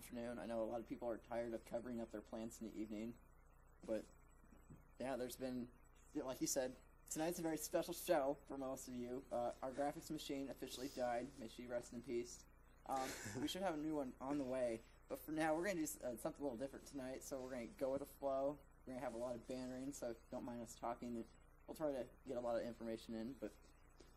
afternoon. I know a lot of people are tired of covering up their plants in the evening, but yeah, there's been, like you said, tonight's a very special show for most of you. Our graphics machine officially died. May she rest in peace. We should have a new one on the way, but for now, we're going to do something a little different tonight, so we're going to go with the flow. We're going to have a lot of bantering, so if you don't mind us talking, we'll try to get a lot of information in, but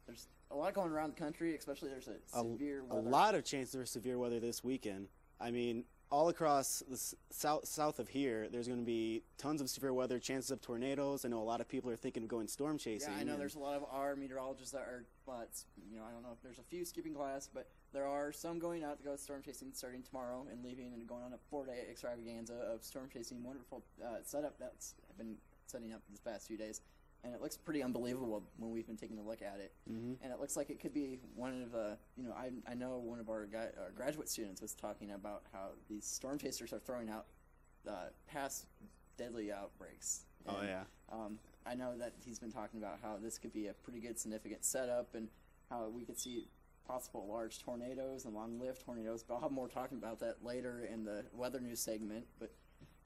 there's a lot going around the country, especially there's a severe weather. A lot of chances for severe weather this weekend. I mean, all across the south of here, there's going to be tons of severe weather, chances of tornadoes. I know a lot of people are thinking of going storm chasing. Yeah, I know there's a lot of our meteorologists that are, I don't know if there's a few skipping class, but there are some going out to go storm chasing starting tomorrow and leaving and going on a 4-day extravaganza of storm chasing. Wonderful setup that's been setting up these past few days. And it looks pretty unbelievable when we've been taking a look at it. Mm-hmm. And it looks like it could be one of, I know one of our graduate students was talking about how these storm chasers are throwing out past deadly outbreaks. And, oh, yeah. I know that he's been talking about how this could be a pretty good significant setup and how we could see possible large tornadoes and long-lived tornadoes. But I'll have more talking about that later in the weather news segment. But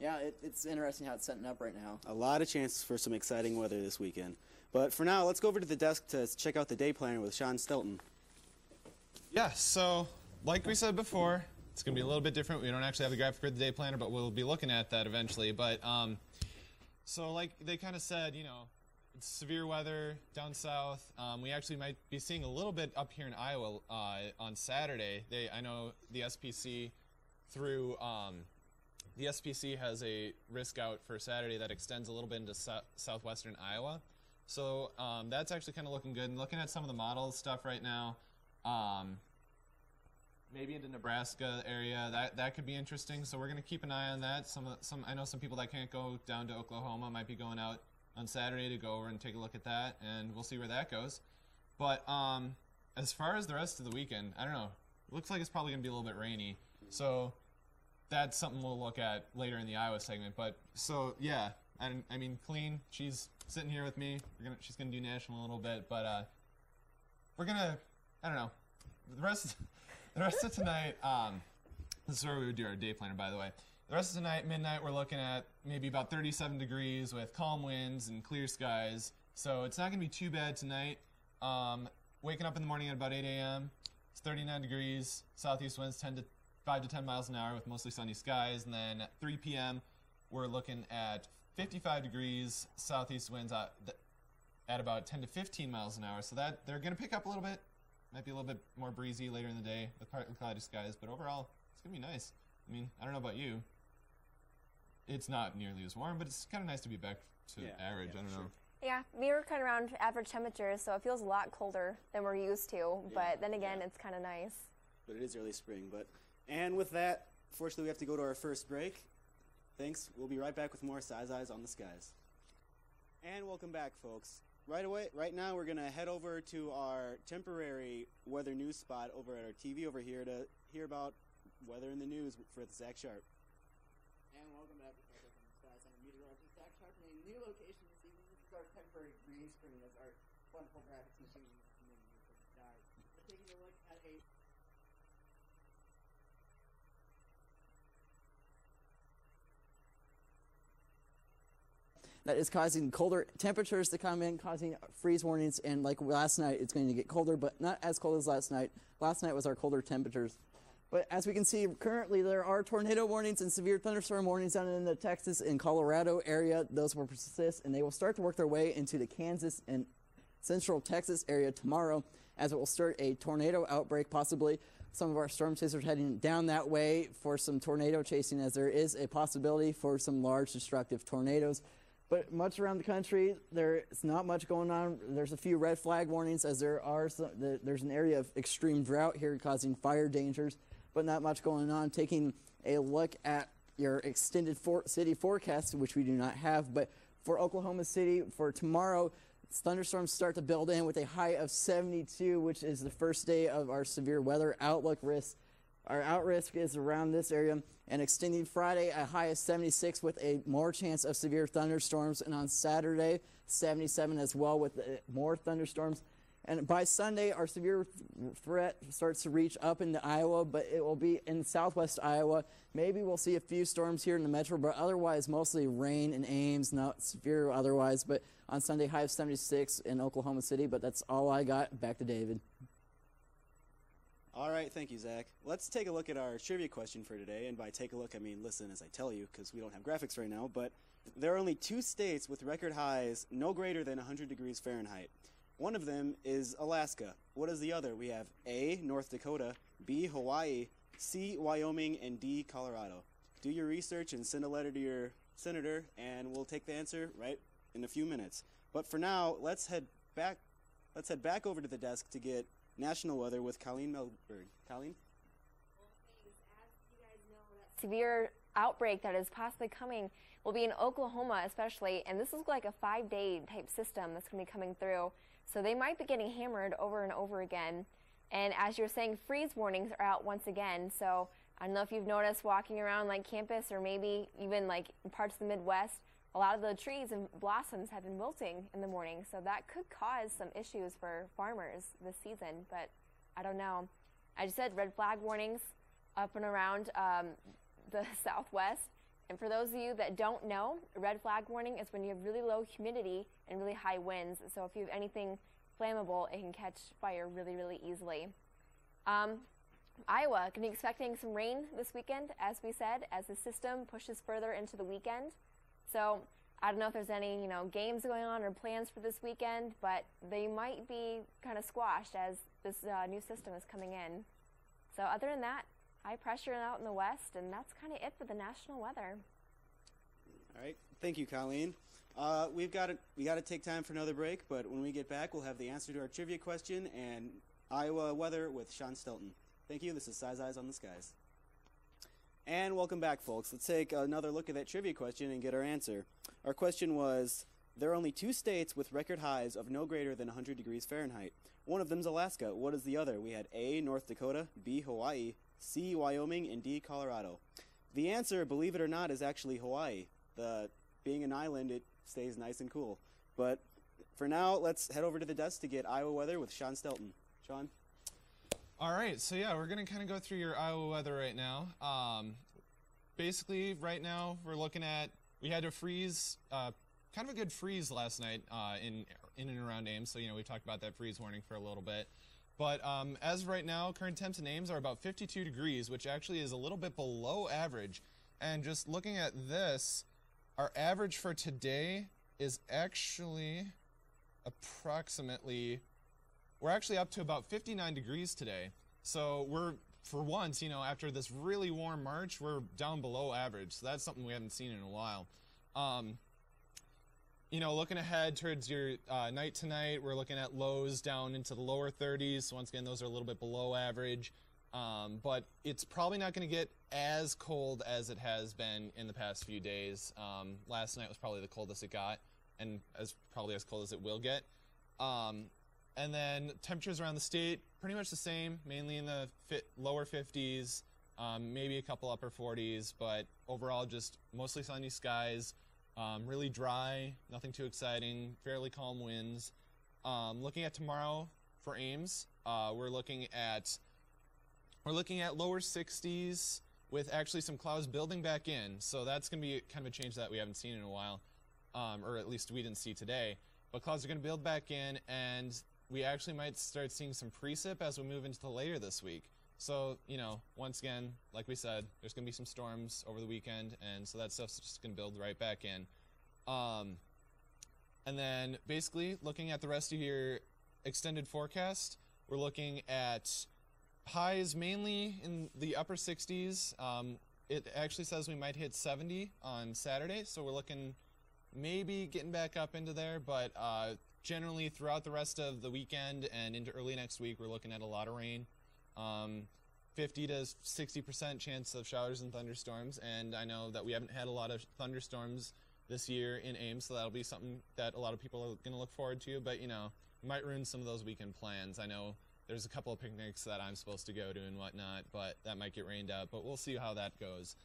yeah, it's interesting how it's setting up right now. A lot of chances for some exciting weather this weekend. But for now, let's go over to the desk to check out the day planner with Stelten. Yeah, so like we said before, it's going to be a little bit different. We don't actually have the graphic for the day planner, but we'll be looking at that eventually. But so like they kind of said, it's severe weather down south. We actually might be seeing a little bit up here in Iowa on Saturday. I know the SPC through... The SPC has a risk out for Saturday that extends a little bit into southwestern Iowa. So that's actually kind of looking good. And looking at some of the model stuff right now, maybe into Nebraska area, that could be interesting. So we're going to keep an eye on that. I know some people that can't go down to Oklahoma might be going out on Saturday to go over and take a look at that, and we'll see where that goes. But as far as the rest of the weekend, I don't know. It looks like it's probably going to be a little bit rainy. So that's something we'll look at later in the Iowa segment. But so yeah, I mean, Colleen, she's sitting here with me. She's gonna do national a little bit, but we're gonna, I don't know, the rest of tonight. This is where we would do our day planner, by the way. The rest of tonight, midnight, we're looking at maybe about 37 degrees with calm winds and clear skies. So it's not gonna be too bad tonight. Waking up in the morning at about 8 a.m. It's 39 degrees, southeast winds 5 to 10 miles an hour with mostly sunny skies. And then at 3 p.m., we're looking at 55 degrees, southeast winds at about 10 to 15 miles an hour. So that they're going to pick up a little bit. Might be a little bit more breezy later in the day with partly cloudy skies. But overall, it's going to be nice. I mean, I don't know about you. It's not nearly as warm, but it's kind of nice to be back to average. I don't know. Yeah, we were kind of around average temperatures, so it feels a lot colder than we're used to. But then again, it's kind of nice. But it is early spring. And with that, fortunately, we have to go to our first break. Thanks. We'll be right back with more Size Eyes on the Skies. And welcome back, folks. Right now, we're going to head over to our temporary weather news spot over at our TV over here to hear about weather in the news for Zach Sharpe. And welcome back to Size Eyes on the Skies. I'm meteorologist Zach Sharpe in a new location this evening. This is our temporary green screen as our wonderful graphics machine died. We're taking a look at a that is causing colder temperatures to come in, causing freeze warnings. And like last night, it's going to get colder, but not as cold as last night. Last night was our colder temperatures. But as we can see, currently there are tornado warnings and severe thunderstorm warnings down in the Texas and Colorado area. Those will persist, and they will start to work their way into the Kansas and central Texas area tomorrow, as it will start a tornado outbreak, possibly. Some of our storm chasers heading down that way for some tornado chasing, as there is a possibility for some large destructive tornadoes. But much around the country, there's not much going on. There's a few red flag warnings, as there's an area of extreme drought here causing fire dangers, but not much going on. Taking a look at your extended city forecast, which we do not have, but for Oklahoma City for tomorrow, thunderstorms start to build in with a high of 72, which is the first day of our severe weather outlook risk. Our out risk is around this area, and extending Friday, a high of 76 with a more chance of severe thunderstorms, and on Saturday, 77 as well with more thunderstorms. And by Sunday, our severe threat starts to reach up into Iowa, but it will be in southwest Iowa. Maybe we'll see a few storms here in the metro, but otherwise mostly rain in Ames, not severe otherwise. But on Sunday, high of 76 in Oklahoma City, but that's all I got. Back to David. All right, thank you, Zach. Let's take a look at our trivia question for today. And by take a look, I mean listen as I tell you, because we don't have graphics right now. But there are only 2 states with record highs no greater than 100 degrees Fahrenheit. One of them is Alaska. What is the other? We have A, North Dakota, B, Hawaii, C, Wyoming, and D, Colorado. Do your research and send a letter to your senator, and we'll take the answer right in a few minutes. But for now, let's head back over to the desk to get national weather with Colleen Mehlberg. Colleen? Well, thanks. As you guys know, that severe outbreak that is possibly coming will be in Oklahoma especially, and this is like a 5-day type system that's going to be coming through. So they might be getting hammered over and over again. And as you're saying, freeze warnings are out once again. So I don't know if you've noticed walking around like campus or maybe even like in parts of the Midwest, a lot of the trees and blossoms have been wilting in the morning. So that could cause some issues for farmers this season, but I don't know. I just said red flag warnings up and around the Southwest. And for those of you that don't know, a red flag warning is when you have really low humidity and really high winds. So if you have anything flammable, it can catch fire really, really easily. Iowa, going to be expecting some rain this weekend, as we said, as the system pushes further into the weekend. So I don't know if there's any, games going on or plans for this weekend, but they might be kind of squashed as this new system is coming in. So other than that, high pressure out in the west, and that's kind of it for the national weather. All right. Thank you, Colleen. We got to take time for another break, but when we get back, we'll have the answer to our trivia question and Iowa weather with Sean Stelten. Thank you. This is Size Eyes on the Skies. And welcome back, folks. Let's take another look at that trivia question and get our answer. Our question was, there are only 2 states with record highs of no greater than 100 degrees Fahrenheit. One of them is Alaska. What is the other? We had A, North Dakota, B, Hawaii, C, Wyoming, and D, Colorado. The answer, believe it or not, is actually Hawaii. Being an island, it stays nice and cool. But for now, let's head over to the desk to get Iowa weather with Sean Stelten. Sean? All right, so yeah, we're going to kind of go through your Iowa weather right now. Basically, right now, we're looking at, we had a freeze, kind of a good freeze last night in and around Ames. So, we talked about that freeze warning for a little bit. But as of right now, current temps in Ames are about 52 degrees, which actually is a little bit below average. And just looking at this, our average for today is actually we're actually up to about 59 degrees today. So we're, for once, after this really warm March, we're down below average. So that's something we haven't seen in a while. Looking ahead towards your night tonight, we're looking at lows down into the lower 30s. So once again, those are a little bit below average. But it's probably not going to get as cold as it has been in the past few days. Last night was probably the coldest it got, and probably as cold as it will get. And then temperatures around the state, pretty much the same, mainly in the lower 50s, maybe a couple upper 40s, but overall just mostly sunny skies, really dry, nothing too exciting, fairly calm winds. Looking at tomorrow for Ames, we're looking at lower 60s with actually some clouds building back in. So that's going to be kind of a change that we haven't seen in a while, or at least we didn't see today. But clouds are going to build back in, and we actually might start seeing some precip as we move into the later this week. So, once again, like we said, there's going to be some storms over the weekend, and so that stuff's just going to build right back in. And then basically looking at the rest of your extended forecast, we're looking at highs mainly in the upper 60s. It actually says we might hit 70 on Saturday, so we're looking maybe getting back up into there, but generally throughout the rest of the weekend and into early next week, we're looking at a lot of rain. 50 to 60% chance of showers and thunderstorms, and I know that we haven't had a lot of thunderstorms this year in Ames, so that'll be something that a lot of people are going to look forward to, but, might ruin some of those weekend plans. I know there's a couple of picnics that I'm supposed to go to and whatnot, but that might get rained out, but we'll see how that goes.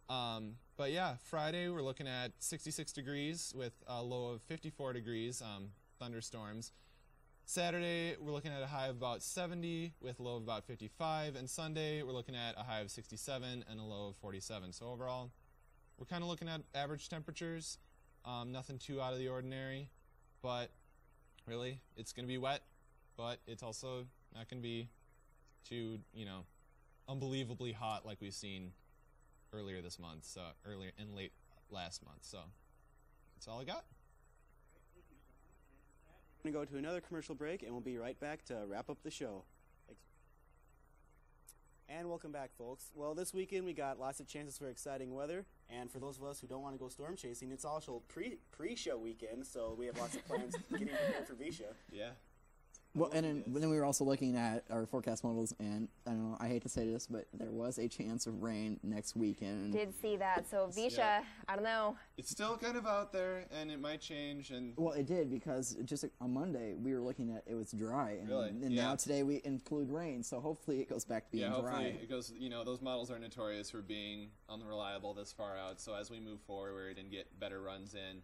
But yeah, Friday we're looking at 66 degrees with a low of 54 degrees, thunderstorms. Saturday, we're looking at a high of about 70 with a low of about 55. And Sunday, we're looking at a high of 67 and a low of 47. So overall, we're kind of looking at average temperatures. Nothing too out of the ordinary. But really, it's going to be wet. But it's also not going to be too, unbelievably hot like we've seen earlier this month. So earlier and late last month. So that's all I got. We're going to go to another commercial break, and we'll be right back to wrap up the show. Thanks. And welcome back, folks. Well, this weekend we got lots of chances for exciting weather, and for those of us who don't want to go storm chasing, it's also pre-show weekend, so we have lots of plans getting prepared for VSHA. Yeah. Well, and then we were also looking at our forecast models, and I don't know, I hate to say this, but there was a chance of rain next weekend. Did see that. So VSHA, Yeah. I don't know. It's still kind of out there, and it might change. And Well, it did, because just on Monday we were looking at it was dry, and, Really? and Yeah. now today we include rain, so hopefully it goes back to being yeah, dry. hopefully it goes. Those models are notorious for being unreliable this far out. So as we move forward and get better runs in,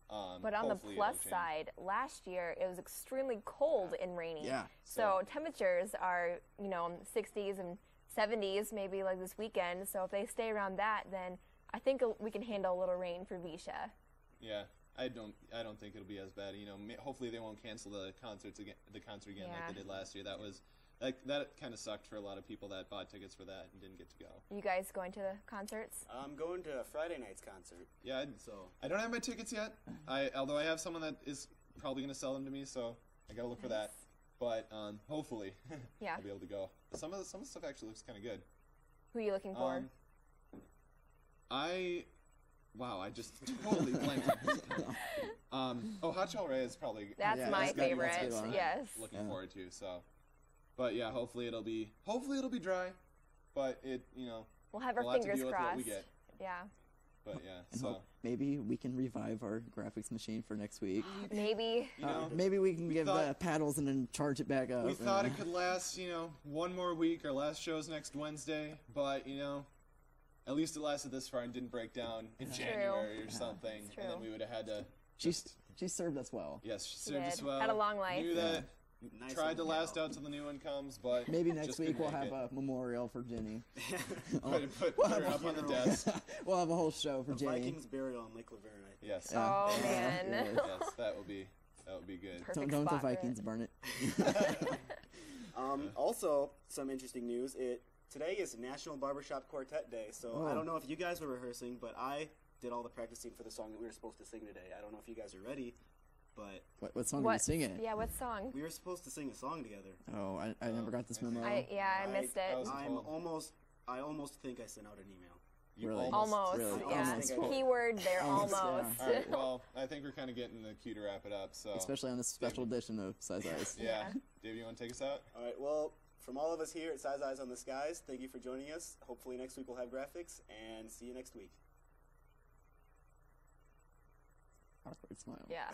But on the hopefully plus it'll change. side, last year it was extremely cold and rainy. Yeah. So temperatures are, 60s and 70s maybe like this weekend. So if they stay around that, then I think we can handle a little rain for VSHA. Yeah, I don't think it'll be as bad. Hopefully they won't cancel the concert again Yeah. like they did last year. That kind of sucked for a lot of people that bought tickets for that and didn't get to go. You guys going to the concerts? I'm going to a Friday night's concert. Yeah, I don't have my tickets yet. Although I have someone that is probably going to sell them to me, so I gotta look for that. But hopefully, Yeah. I'll be able to go. Some of the stuff actually looks kind of good. Who are you looking for? I just totally blanked on this. Hot Shell Ray is probably That's yeah, my that's gotta be favorite. what's good on it. Yes. looking forward to. So, but yeah, hopefully it'll be dry, but We'll have our we'll have to fingers deal with crossed. what we get. Yeah. But yeah, And so hope maybe we can revive our graphics machine for next week. Maybe. Maybe we can give thought- the paddles and then charge it back up. we thought it could last, one more week. Our last show's next Wednesday, but at least it lasted this far and didn't break down in It's January true. or something, It's and then true. we would have had to. She served us well. Yes, she She served us did. well. Had a long life. Knew that. Nice Tried to little last gal. out till the new one comes, but Maybe next just week couldn't we'll make have it. a memorial for Jenny. Put her up on the desk. We'll have a whole show for The Jenny. Vikings burial on Lake Laverne, I think. Yes. Yeah. Oh, man. Yeah. Yes, that would be good. Perfect Don't the spot for Vikings it. burn it. Also, some interesting news. Today is National Barbershop Quartet Day, so Oh. I don't know if you guys were rehearsing, but I did all the practicing for the song that we were supposed to sing today. I don't know if you guys are ready, but What song are we singing? Yeah, what song? we were supposed to sing a song together. Oh, I never got this memo. I missed it. I almost think I sent out an email. You Really? Almost. Really? Yeah. Almost. Keyword there, Almost, almost. yeah. All right, well, I think we're kind of getting the cue to wrap it up. So Especially on this special edition of Size Eyes. yeah, Dave, you want to take us out? All right, well, from all of us here at Size Eyes on the Skies, thank you for joining us. Hopefully next week we'll have graphics, and see you next week. Awkward smile. Yeah.